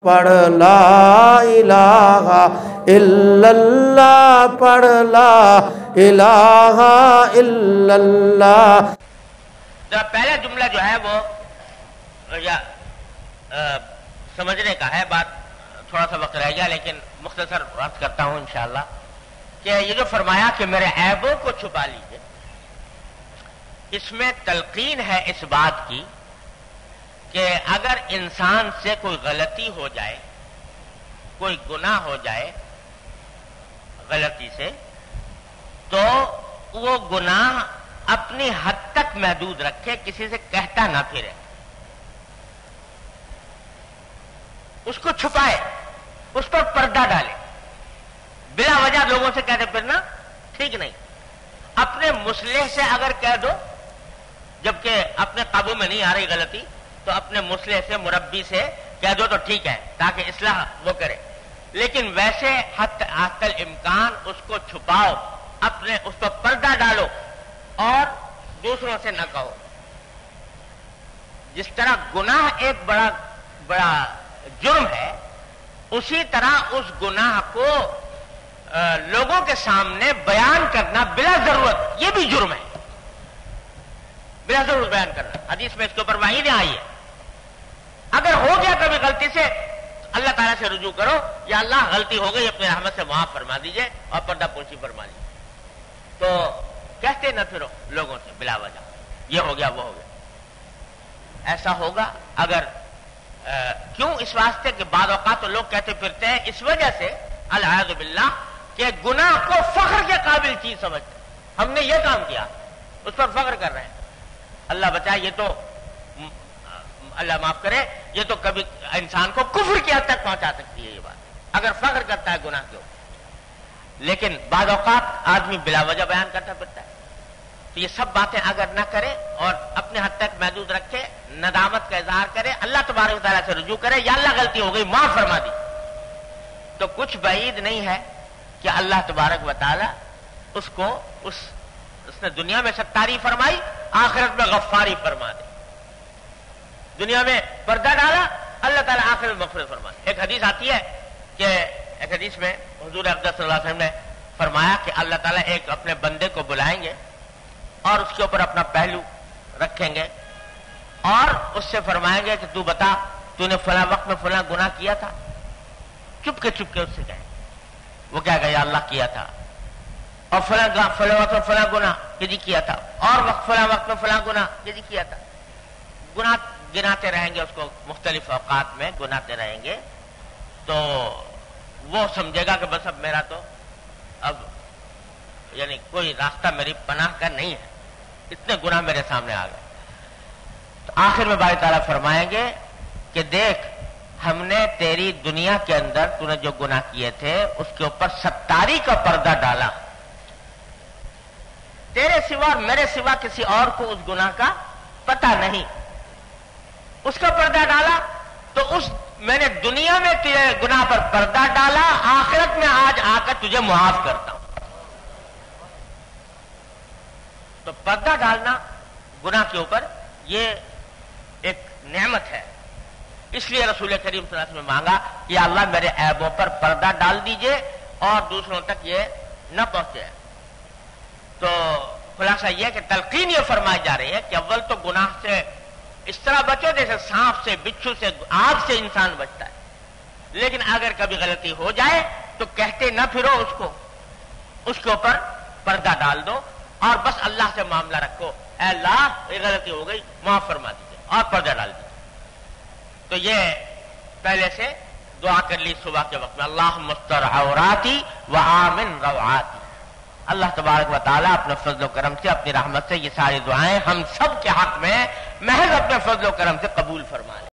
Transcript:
پڑھ لا الہ الا اللہ، پڑھ لا الہ الا اللہ۔ پہلا جملہ جو ہے وہ سمجھنے کا ہے، بات تھوڑا سا وقت رہ گیا لیکن مختصر عرض کرتا ہوں انشاءاللہ کہ یہ جو فرمایا کہ میرے عیبوں کو چھپا لیجئے، اس میں تلقین ہے اس بات کی کہ اگر انسان سے کوئی غلطی ہو جائے، کوئی گناہ ہو جائے غلطی سے، تو وہ گناہ اپنی حد تک محدود رکھے، کسی سے کہتا نہ پھرے، اس کو چھپائے، اس پر پردہ ڈالے۔ بلا وجہ لوگوں سے کہتے پھرنا ٹھیک نہیں۔ اپنے مصلح سے اگر کہہ دو جبکہ اپنے قابو میں نہیں آ رہی غلطی، تو اپنے مصلح سے، مربی سے کہہ دو تو ٹھیک ہے تاکہ اصلاح وہ کرے، لیکن ویسے حتی الامکان اس کو چھپاؤ، اپنے اس پر پردہ ڈالو اور دوسروں سے نہ کہو۔ جس طرح گناہ ایک بڑا جرم ہے، اسی طرح اس گناہ کو لوگوں کے سامنے بیان کرنا بلا ضرورت یہ بھی جرم ہے، بلا ضرورت بیان کرنا۔ حدیث میں اس کے اوپر وعید آئی ہے، اگر ہو گیا کبھی غلطی سے اللہ تعالیٰ سے رجوع کرو، یا اللہ غلطی ہو گئی اپنی رحمت سے معاف فرما دیجئے اور پردہ پوشی فرما دیجئے، تو کہتے نہ پھرو لوگوں سے بلا وجہ یہ ہو گیا وہ ہو گیا۔ ایسا ہوگا اگر کیوں؟ اس واسطے کہ بعض اوقات تو لوگ کہتے پھرتے ہیں اس وجہ سے العیاذ باللہ کہ گناہ کو فخر کے قابل چیز سمجھتے ہیں، ہم نے یہ کام کیا، اس پر فخر کر رہے ہیں۔ اللہ بچائے، یہ تو اللہ معاف کرے، یہ تو کبھی انسان کو کفر کی حد تک پہنچا سکتی ہے یہ بات، اگر فخر کرتا ہے گناہ کے اوپر۔ لیکن بعض اوقات آدمی بلا وجہ بیان کرتا پھرتا ہے، تو یہ سب باتیں اگر نہ کرے اور اپنے حد تک محدود رکھے، ندامت کا اظہار کرے، اللہ تبارک و تعالیٰ سے رجوع کرے، یا اللہ غلطی ہو گئی معاف فرما دی، تو کچھ بعید نہیں ہے کہ اللہ تبارک و تعالیٰ اس کو اس نے دنیا میں ستاری فرمائی، آخرت میں غفاری فرما دے۔ دنیا میں پردہ ڈالا، اللہ تعالیٰ آخرت میں مغفرت فرما دے۔ ایک حدیث آتی ہے کہ ایک حدیث میں حضور اقدس صلی اللہ علیہ وسلم نے فرمایا کہ اللہ تعالیٰ ایک اپنے بندے کو بلائیں گے اور اس کے اوپر اپنا پہلو رکھیں گے اور اس سے فرمائیں گے کہ تو بتا، تو نے فلاں وقت میں فلاں گناہ کیا تھا؟ چپ کے اس سے کہیں، وہ کہے گا یا اللہ کیا تھا، اور فلاں وقت میں فلاں گناہ کہ جی کیا تھا، اور فلاں وقت میں فلاں گناہ کہ جی کیا تھا۔ گناہ گناتے رہیں گے، اس کو مختلف اوقات میں گناتے رہیں گے، تو وہ سمجھے گا کہ بس اب میرا تو اب یعنی کوئی راستہ میری پناہ کا نہیں ہے، اتنے گناہ میرے سامنے آ گئے۔ تو آخر میں باری تعالیٰ فرمائیں گے کہ دیکھ، ہم نے تیری دنیا کے اندر تو نے جو گناہ کیے تھے اس کے اوپر ستاری کا پردہ ڈالا، تیرے سوا اور میرے سوا کسی اور کو اس گناہ کا پتہ نہیں، اس کا پردہ ڈالا، تو میں نے دنیا میں تیرے گناہ پر پردہ ڈالا، آخرت میں آج آ کر تجھے معاف کرتا ہوں۔ تو پردہ ڈالنا گناہ کے اوپر یہ ایک نعمت ہے، اس لیے رسول کریم صلی اللہ علیہ وسلم نے مانگا کہ اللہ میرے عیبوں پر پردہ ڈال دیجئے اور دوسروں تک یہ نہ پہنچے۔ تو خلاصہ یہ کہ تلقین یہ فرمائی جا رہی ہے کہ اول تو گناہ سے اس طرح بچو جیسے سانپ سے، بچھو سے، آگ سے انسان بچتا ہے، لیکن اگر کبھی غلطی ہو جائے تو کہتے نہ پھرو اس کے اوپر پردہ ڈال دو اور بس اللہ سے معاملہ رکھو، اے اللہ یہ غلطی ہو گئی معاف فرما دیجیے، اور پردہ ڈال دیجیے۔ تو یہ پہلے سے دعا کر لی صبح کے وقت میں، اللہم استر عوراتی وآمن روعاتی۔ اللہ تبارک و تعالیٰ اپنے فضل و کرم سے، اپنی رحمت سے یہ ساری دعائیں ہم سب کے حق میں محض اپنے فضل و کرم سے قبول فرما لے۔